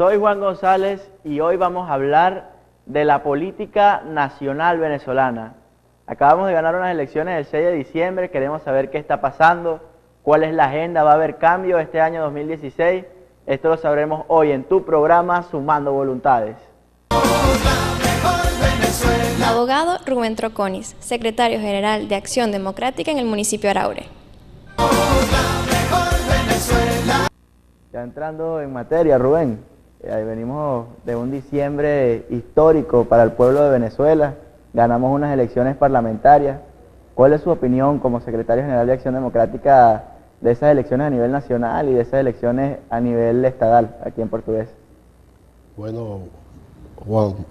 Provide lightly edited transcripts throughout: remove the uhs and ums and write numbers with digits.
Soy Juan González y hoy vamos a hablar de la política nacional venezolana. Acabamos de ganar unas elecciones el 6 de diciembre, queremos saber qué está pasando, cuál es la agenda, va a haber cambio este año 2016. Esto lo sabremos hoy en tu programa Sumando Voluntades. Abogado Rubén Troconis, secretario general de Acción Democrática en el municipio de Araure. Ya entrando en materia, Rubén, venimos de un diciembre histórico para el pueblo de Venezuela, ganamos unas elecciones parlamentarias. ¿Cuál es su opinión como secretario general de Acción Democrática de esas elecciones a nivel nacional y de esas elecciones a nivel estadal aquí en Portugués? Bueno,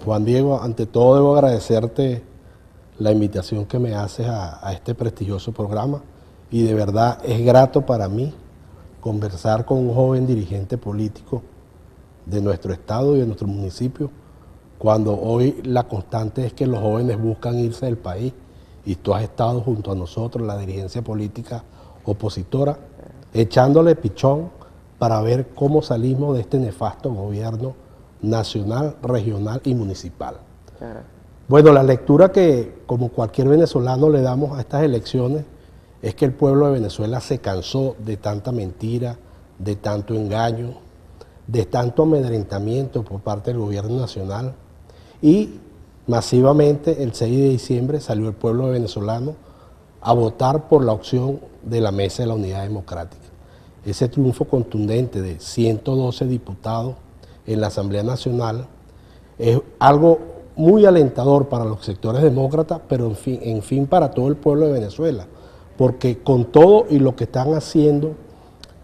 Juan Diego, ante todo debo agradecerte la invitación que me haces a este prestigioso programa y de verdad es grato para mí conversar con un joven dirigente político de nuestro estado y de nuestro municipio, cuando hoy la constante es que los jóvenes buscan irse del país y tú has estado junto a nosotros, la dirigencia política opositora, echándole pichón para ver cómo salimos de este nefasto gobierno nacional, regional y municipal. Bueno, la lectura que como cualquier venezolano le damos a estas elecciones es que el pueblo de Venezuela se cansó de tanta mentira, de tanto engaño, de tanto amedrentamiento por parte del gobierno nacional y masivamente el 6 de diciembre salió el pueblo venezolano a votar por la opción de la Mesa de la Unidad Democrática. Ese triunfo contundente de 112 diputados en la Asamblea Nacional es algo muy alentador para los sectores demócratas, pero en fin para todo el pueblo de Venezuela, porque con todo y lo que están haciendo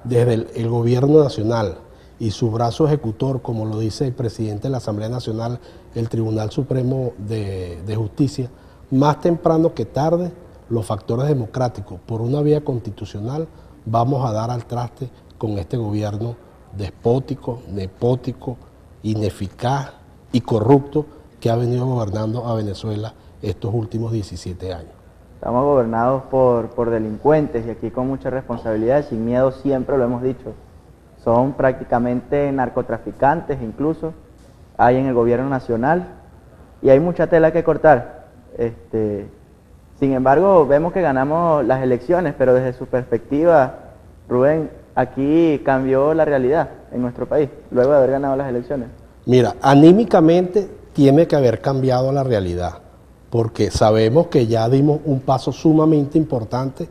desde el gobierno nacional y su brazo ejecutor, como lo dice el presidente de la Asamblea Nacional, el Tribunal Supremo de Justicia, más temprano que tarde, los factores democráticos, por una vía constitucional, vamos a dar al traste con este gobierno despótico, nepótico, ineficaz y corrupto que ha venido gobernando a Venezuela estos últimos 17 años. Estamos gobernados por delincuentes y aquí con mucha responsabilidad, sin miedo siempre lo hemos dicho. Son prácticamente narcotraficantes incluso, hay en el gobierno nacional y hay mucha tela que cortar. Sin embargo, vemos que ganamos las elecciones, pero desde su perspectiva, Rubén, aquí cambió la realidad en nuestro país, luego de haber ganado las elecciones. Mira, anímicamente tiene que haber cambiado la realidad, porque sabemos que ya dimos un paso sumamente importante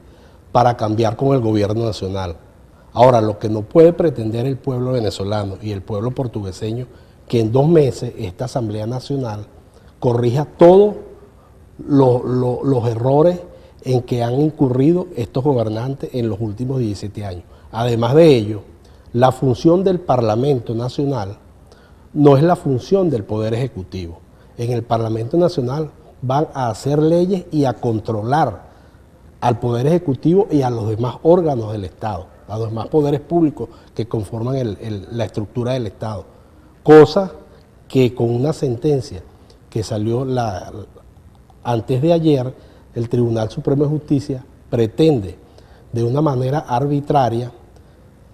para cambiar con el gobierno nacional. Ahora, lo que no puede pretender el pueblo venezolano y el pueblo portugueseño, que en 2 meses esta Asamblea Nacional corrija todos los errores en que han incurrido estos gobernantes en los últimos 17 años. Además de ello, la función del Parlamento Nacional no es la función del Poder Ejecutivo. En el Parlamento Nacional van a hacer leyes y a controlar al Poder Ejecutivo y a los demás órganos del Estado, a los demás poderes públicos que conforman la estructura del Estado. Cosa que con una sentencia que salió antes de ayer, el Tribunal Supremo de Justicia pretende de una manera arbitraria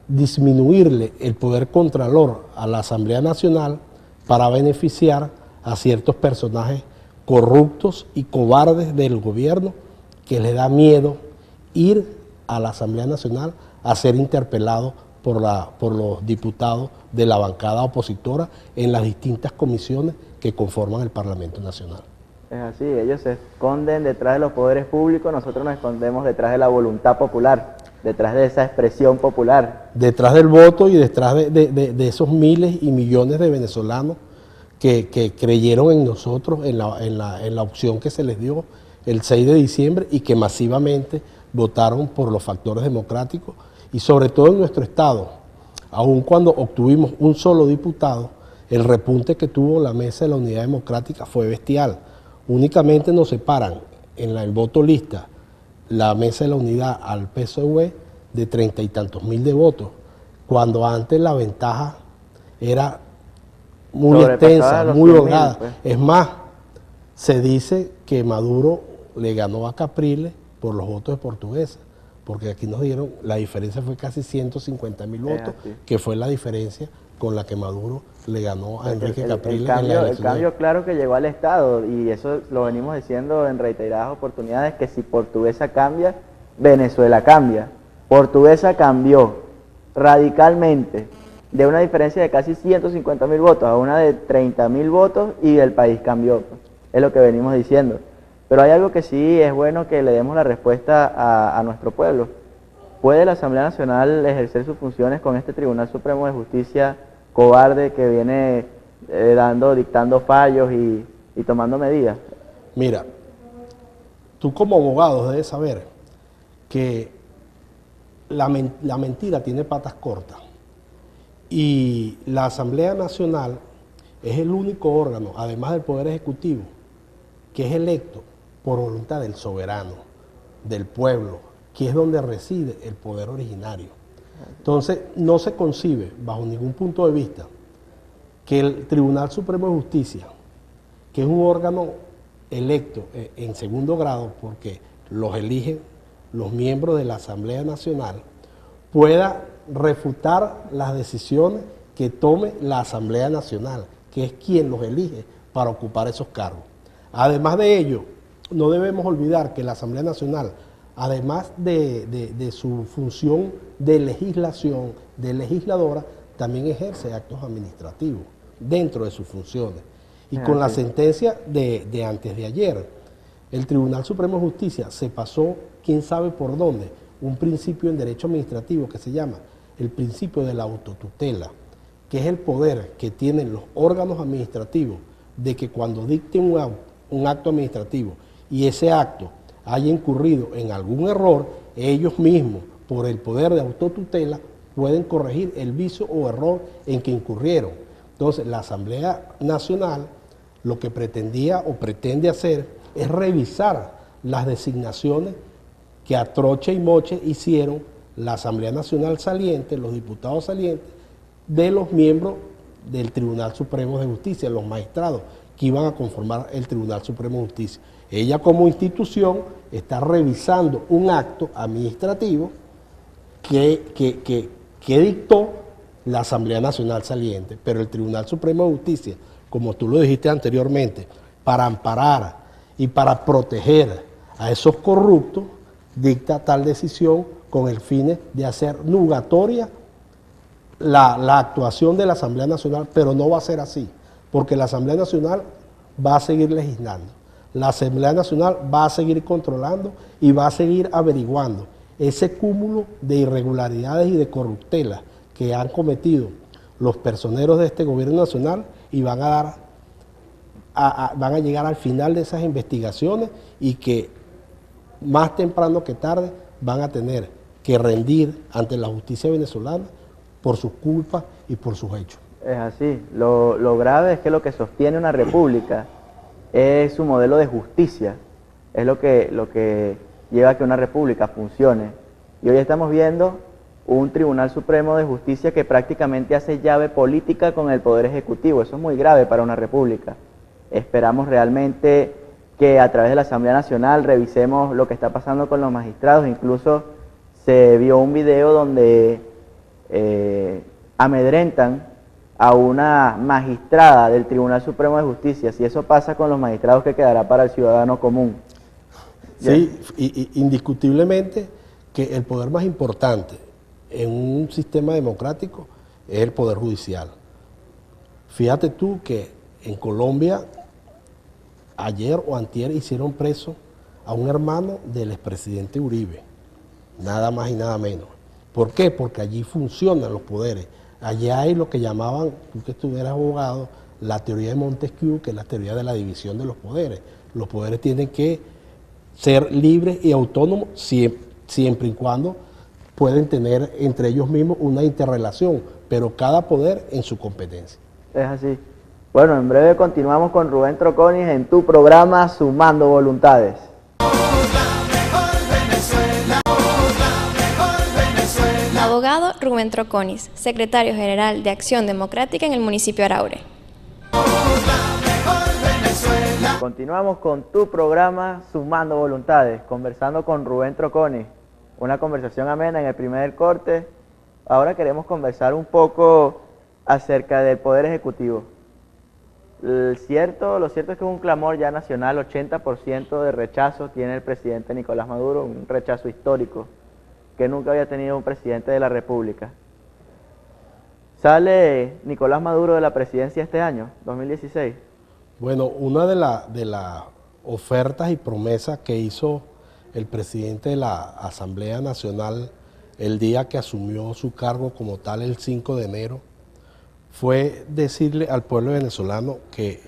disminuirle el poder contralor a la Asamblea Nacional para beneficiar a ciertos personajes corruptos y cobardes del gobierno que les da miedo ir a la Asamblea Nacional a ser interpelados por los diputados de la bancada opositora en las distintas comisiones que conforman el Parlamento Nacional. Es así, ellos se esconden detrás de los poderes públicos, nosotros nos escondemos detrás de la voluntad popular, detrás de esa expresión popular. Detrás del voto y detrás de esos miles y millones de venezolanos que creyeron en nosotros, en la opción que se les dio el 6 de diciembre y que masivamente votaron por los factores democráticos y sobre todo en nuestro estado, aun cuando obtuvimos un solo diputado, el repunte que tuvo la Mesa de la Unidad Democrática fue bestial. Únicamente nos separan en el voto lista la Mesa de la Unidad al PSOE de 30 y tantos mil de votos, cuando antes la ventaja era muy extensa, muy holgada. Pues. Es más, se dice que Maduro le ganó a Capriles por los votos de Portuguesa, porque aquí nos dieron, la diferencia fue casi 150.000 votos, que fue la diferencia con la que Maduro le ganó a Enrique Capriles en la elección. El cambio claro que llegó al Estado, y eso lo venimos diciendo en reiteradas oportunidades, que si Portuguesa cambia, Venezuela cambia. Portuguesa cambió radicalmente de una diferencia de casi 150.000 votos a una de 30.000 votos, y el país cambió. Es lo que venimos diciendo. Pero hay algo que sí es bueno que le demos la respuesta a nuestro pueblo. ¿Puede la Asamblea Nacional ejercer sus funciones con este Tribunal Supremo de Justicia cobarde que viene dictando fallos y tomando medidas? Mira, tú como abogado debes saber que la mentira tiene patas cortas, y la Asamblea Nacional es el único órgano, además del Poder Ejecutivo, que es electo por voluntad del soberano, del pueblo, que es donde reside el poder originario. Entonces, no se concibe, bajo ningún punto de vista, que el Tribunal Supremo de Justicia, que es un órgano electo en segundo grado, porque los eligen los miembros de la Asamblea Nacional, pueda refutar las decisiones que tome la Asamblea Nacional, que es quien los elige para ocupar esos cargos. Además de ello, no debemos olvidar que la Asamblea Nacional, además de su función de legislación, de legisladora, también ejerce actos administrativos dentro de sus funciones. Y con la sentencia de antes de ayer, el Tribunal Supremo de Justicia se pasó, quién sabe por dónde, un principio en derecho administrativo que se llama el principio de la autotutela, que es el poder que tienen los órganos administrativos de que cuando dicten un acto administrativo y ese acto haya incurrido en algún error, ellos mismos, por el poder de autotutela, pueden corregir el vicio o error en que incurrieron. Entonces, la Asamblea Nacional lo que pretendía o pretende hacer es revisar las designaciones que a troche y moche hicieron la Asamblea Nacional saliente, los diputados salientes, de los miembros del Tribunal Supremo de Justicia, los magistrados que iban a conformar el Tribunal Supremo de Justicia. Ella como institución está revisando un acto administrativo que dictó la Asamblea Nacional saliente, pero el Tribunal Supremo de Justicia, como tú lo dijiste anteriormente, para amparar y para proteger a esos corruptos, dicta tal decisión con el fin de hacer nugatoria la actuación de la Asamblea Nacional, pero no va a ser así, porque la Asamblea Nacional va a seguir legislando, la Asamblea Nacional va a seguir controlando y va a seguir averiguando ese cúmulo de irregularidades y de corruptelas que han cometido los personeros de este gobierno nacional, y van a llegar al final de esas investigaciones, y que más temprano que tarde van a tener que rendir ante la justicia venezolana por sus culpas y por sus hechos. Es así. Lo grave es que lo que sostiene una república es su modelo de justicia, es lo que lleva a que una república funcione. Y hoy estamos viendo un Tribunal Supremo de Justicia que prácticamente hace llave política con el Poder Ejecutivo. Eso es muy grave para una república. Esperamos realmente que a través de la Asamblea Nacional revisemos lo que está pasando con los magistrados. Incluso se vio un video donde amedrentan a una magistrada del Tribunal Supremo de Justicia. Si eso pasa con los magistrados, ¿qué quedará para el ciudadano común? Sí, indiscutiblemente que el poder más importante en un sistema democrático es el Poder Judicial. Fíjate tú que en Colombia ayer o antier hicieron preso a un hermano del expresidente Uribe, nada más y nada menos. ¿Por qué? Porque allí funcionan los poderes. Allá hay lo que llamaban, tú que estuvieras abogado, la teoría de Montesquieu, que es la teoría de la división de los poderes. Los poderes tienen que ser libres y autónomos siempre y cuando pueden tener entre ellos mismos una interrelación, pero cada poder en su competencia. Es así. Bueno, en breve continuamos con Rubén Troconis en tu programa Sumando Voluntades. Abogado Rubén Troconis, secretario general de Acción Democrática en el municipio Araure. Continuamos con tu programa Sumando Voluntades, conversando con Rubén Troconis, una conversación amena en el primer corte. Ahora queremos conversar un poco acerca del Poder Ejecutivo. Lo cierto es que es un clamor ya nacional, 80% de rechazo tiene el presidente Nicolás Maduro, un rechazo histórico que nunca había tenido un presidente de la República. ¿Sale Nicolás Maduro de la presidencia este año, 2016? Bueno, una de las ofertas y promesas que hizo el presidente de la Asamblea Nacional el día que asumió su cargo como tal, el 5 de enero, fue decirle al pueblo venezolano que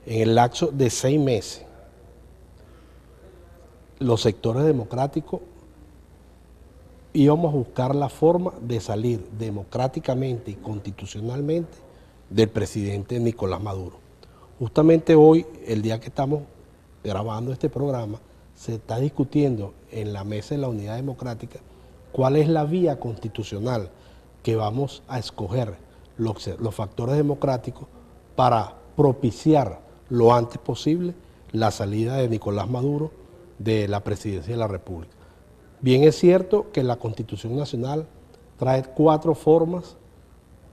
en el lapso de 6 meses los sectores democráticos íbamos a buscar la forma de salir democráticamente y constitucionalmente del presidente Nicolás Maduro. Justamente hoy, el día que estamos grabando este programa, se está discutiendo en la Mesa de la Unidad Democrática cuál es la vía constitucional que vamos a escoger los factores democráticos para propiciar lo antes posible la salida de Nicolás Maduro de la presidencia de la República. Bien es cierto que la Constitución Nacional trae 4 formas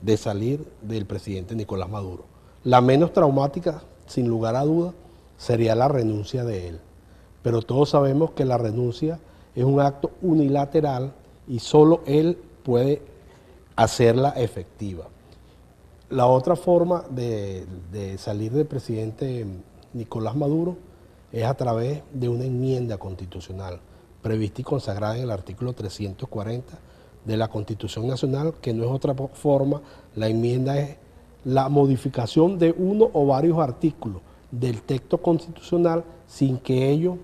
de salir del presidente Nicolás Maduro. La menos traumática, sin lugar a duda, sería la renuncia de él. Pero todos sabemos que la renuncia es un acto unilateral y solo él puede hacerla efectiva. La otra forma de salir del presidente Nicolás Maduro es a través de una enmienda constitucional prevista y consagrada en el artículo 340 de la Constitución Nacional, que no es otra forma, la enmienda es la modificación de uno o varios artículos del texto constitucional sin que ello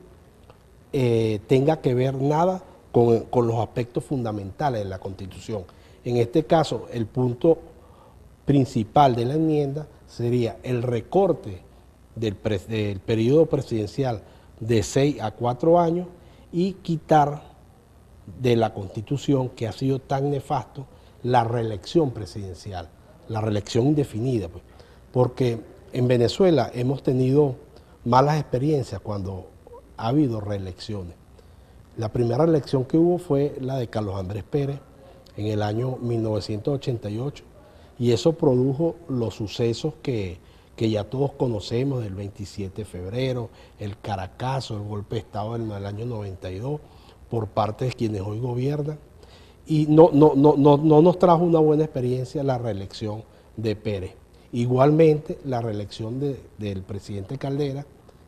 tenga que ver nada con los aspectos fundamentales de la Constitución. En este caso, el punto principal de la enmienda sería el recorte del periodo presidencial de 6 a 4 años y quitar de la Constitución, que ha sido tan nefasto, la reelección presidencial, la reelección indefinida, pues, porque en Venezuela hemos tenido malas experiencias cuando ha habido reelecciones. La primera elección que hubo fue la de Carlos Andrés Pérez en el año 1988 y eso produjo los sucesos que ya todos conocemos del 27 de febrero, el Caracazo, el golpe de Estado del año 92 por parte de quienes hoy gobiernan y no nos trajo una buena experiencia la reelección de Pérez. Igualmente la reelección del presidente Caldera,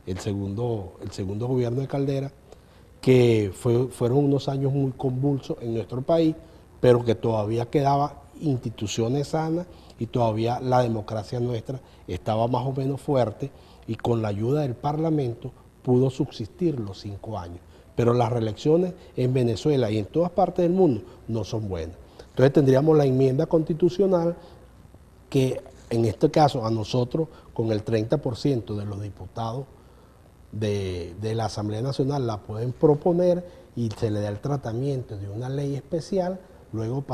el segundo gobierno de Caldera, que fueron unos años muy convulsos en nuestro país, pero que todavía quedaban instituciones sanas y todavía la democracia nuestra estaba más o menos fuerte y con la ayuda del Parlamento pudo subsistir los 5 años. Pero las reelecciones en Venezuela y en todas partes del mundo no son buenas. Entonces tendríamos la enmienda constitucional que en este caso a nosotros con el 30% de los diputados de la Asamblea Nacional la pueden proponer y se le da el tratamiento de una ley especial, luego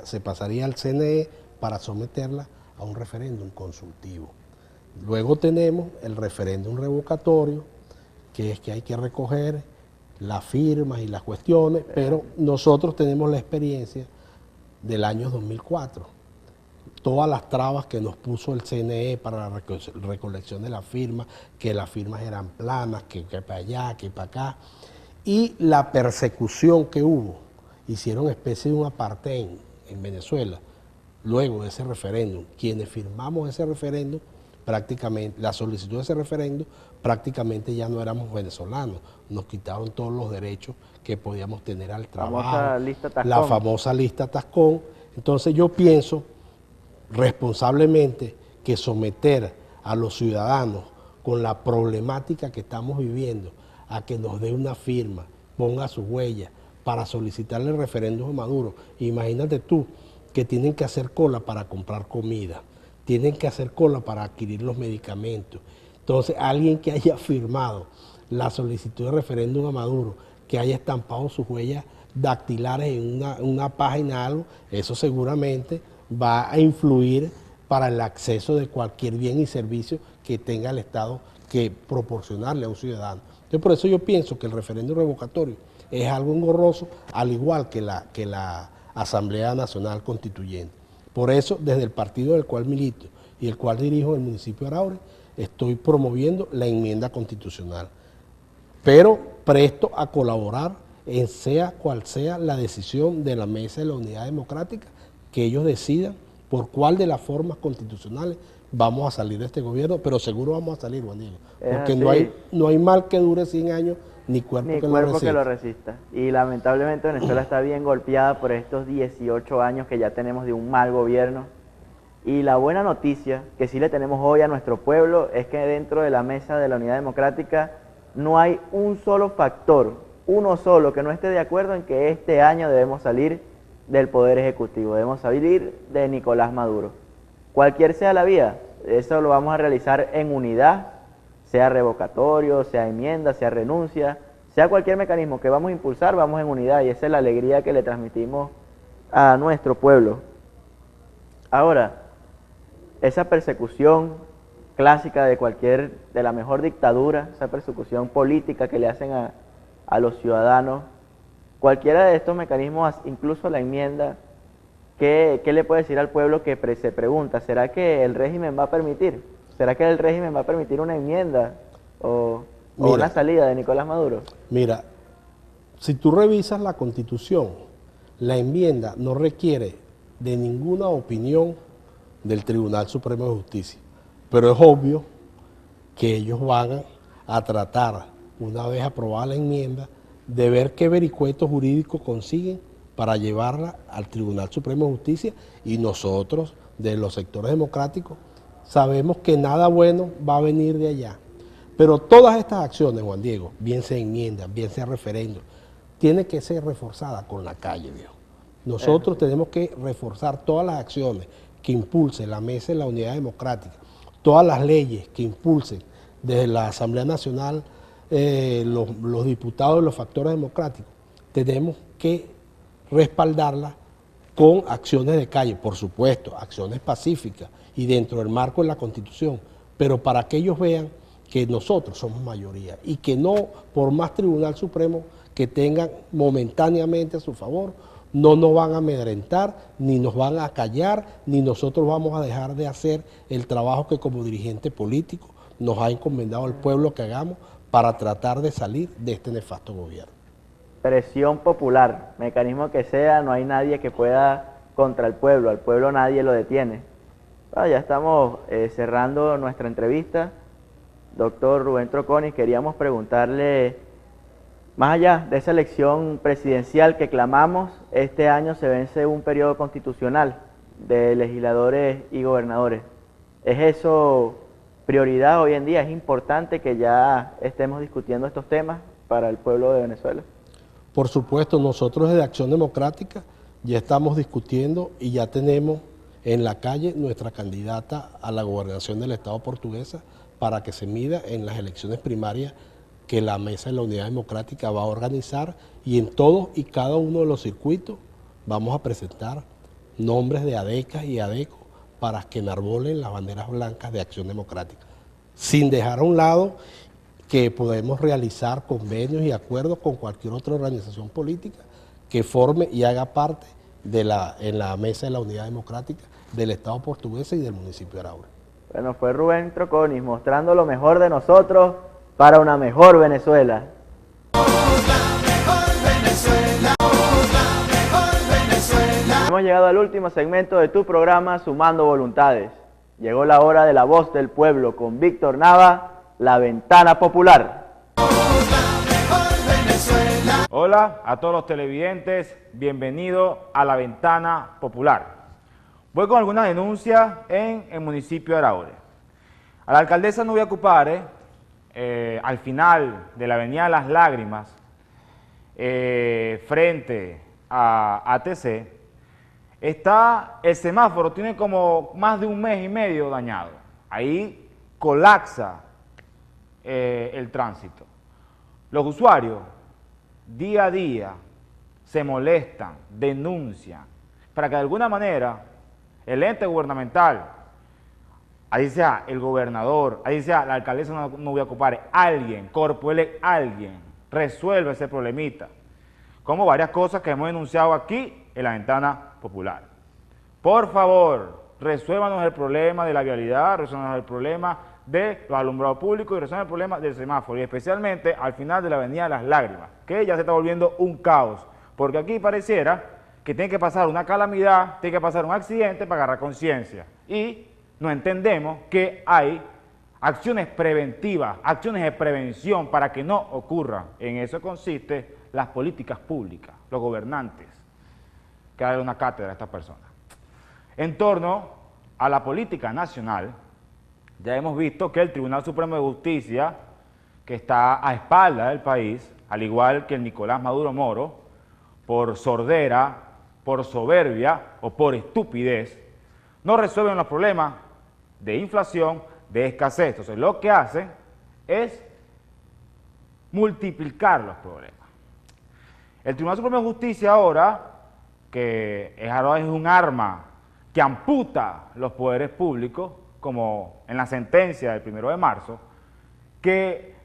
se pasaría al CNE para someterla a un referéndum consultivo. Luego tenemos el referéndum revocatorio, que es que hay que recoger las firmas y las cuestiones, pero nosotros tenemos la experiencia del año 2004. Todas las trabas que nos puso el CNE para la recolección de las firmas, que las firmas eran planas, que para allá, que para acá, y la persecución que hubo, hicieron especie de un apartheid en Venezuela, luego de ese referéndum. Quienes firmamos ese referéndum, prácticamente, la solicitud de ese referéndum, prácticamente ya no éramos venezolanos, nos quitaron todos los derechos que podíamos tener al trabajo, la famosa lista Tascón. Entonces yo pienso responsablemente que someter a los ciudadanos con la problemática que estamos viviendo a que nos dé una firma, ponga su huella para solicitarle el referéndum a Maduro. Imagínate tú que tienen que hacer cola para comprar comida, tienen que hacer cola para adquirir los medicamentos. Entonces alguien que haya firmado la solicitud de referéndum a Maduro, que haya estampado sus huellas dactilares en una página, algo, eso seguramente va a influir para el acceso de cualquier bien y servicio que tenga el Estado que proporcionarle a un ciudadano. Entonces, por eso yo pienso que el referéndum revocatorio es algo engorroso, al igual que la Asamblea Nacional Constituyente. Por eso, desde el partido del cual milito y el cual dirijo el municipio de Araure, estoy promoviendo la enmienda constitucional, pero presto a colaborar en sea cual sea la decisión de la Mesa de la Unidad Democrática, que ellos decidan por cuál de las formas constitucionales vamos a salir de este gobierno, pero seguro vamos a salir, Juan Diego, porque no hay mal que dure 100 años, ni cuerpo, que lo resista. Y lamentablemente Venezuela está bien golpeada por estos 18 años que ya tenemos de un mal gobierno. Y la buena noticia que sí le tenemos hoy a nuestro pueblo es que dentro de la Mesa de la Unidad Democrática no hay un solo factor, uno solo, que no esté de acuerdo en que este año debemos salir del Poder Ejecutivo, debemos salir de Nicolás Maduro. Cualquier sea la vía, eso lo vamos a realizar en unidad, sea revocatorio, sea enmienda, sea renuncia, sea cualquier mecanismo que vamos a impulsar, vamos en unidad, y esa es la alegría que le transmitimos a nuestro pueblo. Ahora, esa persecución clásica de la mejor dictadura, esa persecución política que le hacen a los ciudadanos, cualquiera de estos mecanismos, incluso la enmienda, ¿qué le puede decir al pueblo que se pregunta, ¿será que el régimen va a permitir? ¿Será que el régimen va a permitir una enmienda o una salida de Nicolás Maduro? Mira, si tú revisas la Constitución, la enmienda no requiere de ninguna opinión del Tribunal Supremo de Justicia, pero es obvio que ellos van a tratar, una vez aprobada la enmienda, de ver qué vericuetos jurídicos consiguen para llevarla al Tribunal Supremo de Justicia, y nosotros, de los sectores democráticos, sabemos que nada bueno va a venir de allá. Pero todas estas acciones, Juan Diego, bien sea enmiendas, bien sea referéndum, tienen que ser reforzadas con la calle, viejo. Nosotros tenemos que reforzar todas las acciones que impulse la Mesa de la Unidad Democrática, todas las leyes que impulsen desde la Asamblea Nacional los diputados y los factores democráticos. Tenemos que respaldarlas con acciones de calle, por supuesto, acciones pacíficas y dentro del marco de la Constitución, pero para que ellos vean que nosotros somos mayoría y que no, por más Tribunal Supremo que tengan momentáneamente a su favor, no nos van a amedrentar, ni nos van a callar, ni nosotros vamos a dejar de hacer el trabajo que como dirigente político nos ha encomendado el pueblo que hagamos para tratar de salir de este nefasto gobierno. Presión popular, mecanismo que sea, no hay nadie que pueda contra el pueblo, al pueblo nadie lo detiene. Ya estamos cerrando nuestra entrevista. Doctor Rubén Troconis, queríamos preguntarle, más allá de esa elección presidencial que clamamos, este año se vence un periodo constitucional de legisladores y gobernadores. ¿Es eso prioridad hoy en día? ¿Es importante que ya estemos discutiendo estos temas para el pueblo de Venezuela? Por supuesto, nosotros desde Acción Democrática ya estamos discutiendo y ya tenemos en la calle nuestra candidata a la gobernación del Estado portuguesa para que se mida en las elecciones primarias que la Mesa de la Unidad Democrática va a organizar, y en todos y cada uno de los circuitos vamos a presentar nombres de adecas y adecos para que enarbolen las banderas blancas de Acción Democrática, sin dejar a un lado que podemos realizar convenios y acuerdos con cualquier otra organización política que forme y haga parte en la Mesa de la Unidad Democrática del Estado portugués y del municipio de Araure. Bueno, fue Rubén Troconis mostrando lo mejor de nosotros para una mejor Venezuela. Hemos llegado al último segmento de tu programa Sumando Voluntades. Llegó la hora de la voz del pueblo con Víctor Nava, La Ventana Popular. Hola a todos los televidentes, bienvenido a La Ventana Popular. Voy con algunas denuncias en el municipio de Araure. A la alcaldesa Nubia Cupare, al final de la avenida Las Lágrimas, frente a ATC, está el semáforo, tiene como más de un mes y medio dañado. Ahí colapsa el tránsito. Los usuarios día a día se molestan, denuncian, para que de alguna manera el ente gubernamental, ahí sea el gobernador, ahí sea la alcaldesa Nubia Cupare, alguien, Corpoelec, alguien, resuelve ese problemita. como varias cosas que hemos denunciado aquí en la Ventana Popular. Por favor, resuélvanos el problema de la vialidad, resuélvanos el problema de los alumbrados públicos y resuélvanos el problema del semáforo, y especialmente al final de la Avenida Las Lágrimas, que ya se está volviendo un caos, porque aquí pareciera que tiene que pasar una calamidad, tiene que pasar un accidente para agarrar conciencia, y no entendemos que hay acciones preventivas, acciones de prevención para que no ocurran. En eso consiste las políticas públicas, los gobernantes, que darle una cátedra a estas personas. En torno a la política nacional, ya hemos visto que el Tribunal Supremo de Justicia, que está a espaldas del país, al igual que el Nicolás Maduro Moro, por sordera, por soberbia o por estupidez, no resuelven los problemas de inflación, de escasez. Entonces, lo que hacen es multiplicar los problemas. El Tribunal Supremo de Justicia ahora, que ahora es un arma que amputa los poderes públicos, como en la sentencia del 1 de marzo, que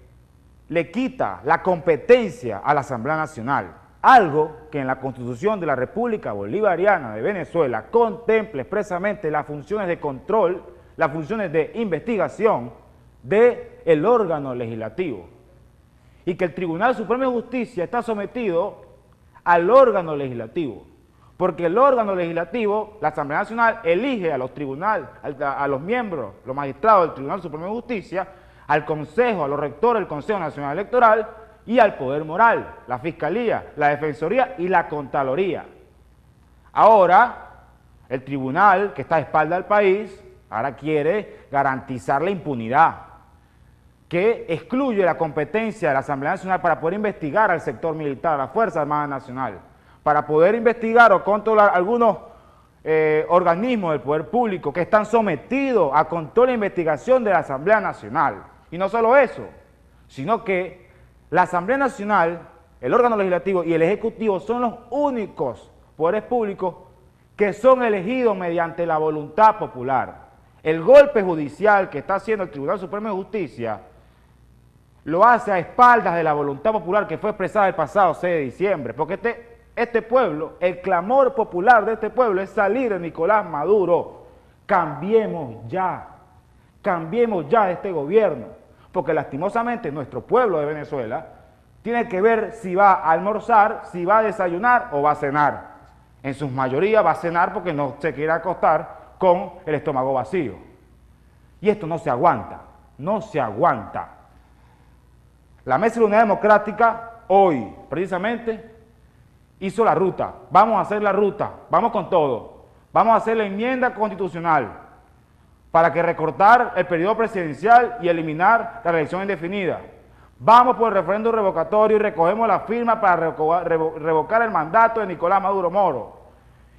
le quita la competencia a la Asamblea Nacional, algo que en la Constitución de la República Bolivariana de Venezuela contempla expresamente las funciones de control, las funciones de investigación del órgano legislativo, y que el Tribunal Supremo de Justicia está sometido al órgano legislativo, porque el órgano legislativo, la Asamblea Nacional, elige a los tribunales, a los miembros, los magistrados del Tribunal Supremo de Justicia, al Consejo, a los rectores del Consejo Nacional Electoral y al Poder Moral, la Fiscalía, la Defensoría y la Contraloría. Ahora, el tribunal, que está a espaldas del país, ahora quiere garantizar la impunidad, que excluye la competencia de la Asamblea Nacional para poder investigar al sector militar, a la Fuerza Armada Nacional, para poder investigar o controlar algunos organismos del poder público que están sometidos a control e investigación de la Asamblea Nacional. Y no solo eso, sino que la Asamblea Nacional, el órgano legislativo y el Ejecutivo son los únicos poderes públicos que son elegidos mediante la voluntad popular. El golpe judicial que está haciendo el Tribunal Supremo de Justicia lo hace a espaldas de la voluntad popular que fue expresada el pasado 6 de diciembre, porque este pueblo, el clamor popular de este pueblo es salir de Nicolás Maduro. Cambiemos ya de este gobierno, porque lastimosamente nuestro pueblo de Venezuela tiene que ver si va a almorzar, si va a desayunar o va a cenar. En su mayoría va a cenar porque no se quiere acostar con el estómago vacío. Y esto no se aguanta, no se aguanta. La Mesa de la Unidad Democrática hoy, precisamente, hizo la ruta. Vamos a hacer la ruta, vamos con todo. Vamos a hacer la enmienda constitucional para que recortar el periodo presidencial y eliminar la reelección indefinida. Vamos por el referéndum revocatorio y recogemos la firma para revocar el mandato de Nicolás Maduro Moro.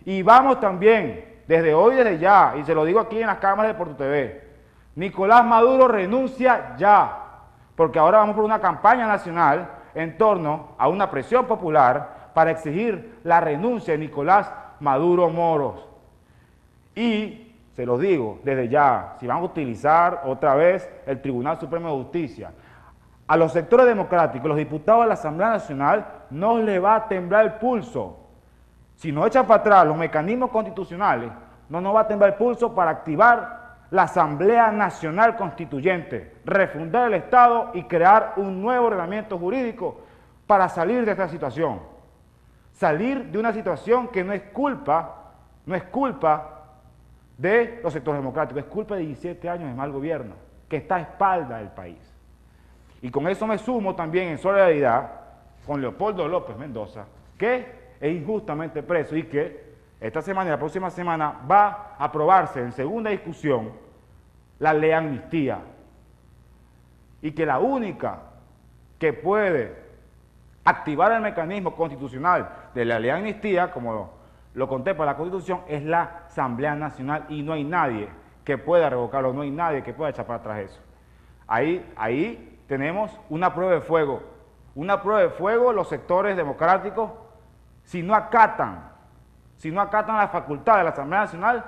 Y vamos también, desde hoy, desde ya, y se lo digo aquí en las cámaras de Portu TV, Nicolás Maduro renuncia ya, porque ahora vamos por una campaña nacional en torno a una presión popular para exigir la renuncia de Nicolás Maduro Moros. Y se los digo desde ya, si van a utilizar otra vez el Tribunal Supremo de Justicia, a los sectores democráticos, los diputados de la Asamblea Nacional, no les va a temblar el pulso. Si nos echan para atrás los mecanismos constitucionales, no nos va a temblar el pulso para activar la Asamblea Nacional Constituyente, refundar el Estado y crear un nuevo ordenamiento jurídico para salir de esta situación. Salir de una situación que no es culpa de los sectores democráticos, es culpa de 17 años de mal gobierno, que está a espaldas del país. Y con eso me sumo también en solidaridad con Leopoldo López Mendoza, que es injustamente preso y que esta semana y la próxima semana va a aprobarse en segunda discusión la ley de amnistía. Y que la única que puede activar el mecanismo constitucional de la ley de amnistía, como lo contempla la Constitución, es la Asamblea Nacional, y no hay nadie que pueda revocarlo, no hay nadie que pueda echar para atrás eso. Ahí tenemos una prueba de fuego, los sectores democráticos, si no acatan la facultad de la Asamblea Nacional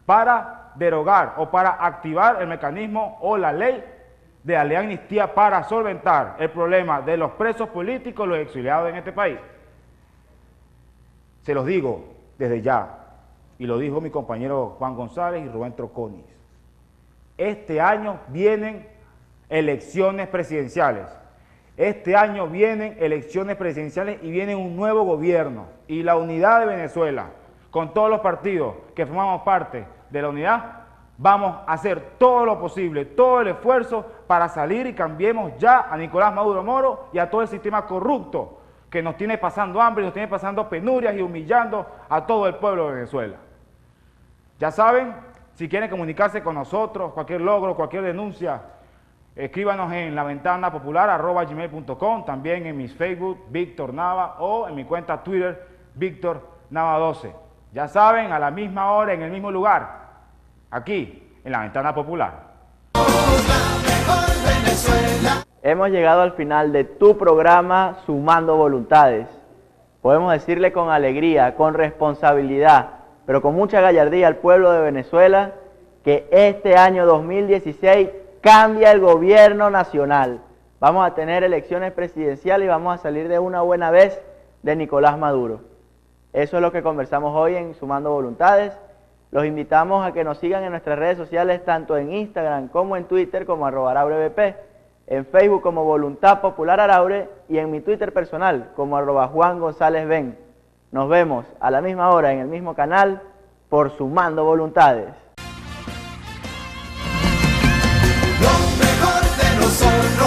para derogar o para activar el mecanismo o la ley de la ley de amnistía para solventar el problema de los presos políticos, los exiliados en este país. Se los digo desde ya, y lo dijo mi compañero Juan González y Rubén Troconis. Este año vienen elecciones presidenciales. Este año vienen elecciones presidenciales y viene un nuevo gobierno. Y la unidad de Venezuela, con todos los partidos que formamos parte de la unidad, vamos a hacer todo lo posible, todo el esfuerzo para salir y cambiemos ya a Nicolás Maduro Moro y a todo el sistema corrupto que nos tiene pasando hambre, nos tiene pasando penurias y humillando a todo el pueblo de Venezuela. Ya saben, si quieren comunicarse con nosotros, cualquier logro, cualquier denuncia, escríbanos en laventanapopular@gmail.com, también en mis Facebook, Víctor Nava, o en mi cuenta Twitter, Víctor Nava 12. Ya saben, a la misma hora, en el mismo lugar, aquí, en La Ventana Popular. Hemos llegado al final de tu programa Sumando Voluntades. Podemos decirle con alegría, con responsabilidad, pero con mucha gallardía al pueblo de Venezuela que este año 2016 cambia el gobierno nacional. Vamos a tener elecciones presidenciales y vamos a salir de una buena vez de Nicolás Maduro. Eso es lo que conversamos hoy en Sumando Voluntades. Los invitamos a que nos sigan en nuestras redes sociales, tanto en Instagram como en Twitter, como @AraureBP, en Facebook como Voluntad Popular Araure y en mi Twitter personal como @Juan González Ben. Nos vemos a la misma hora en el mismo canal por Sumando Voluntades. Lo mejor de nosotros.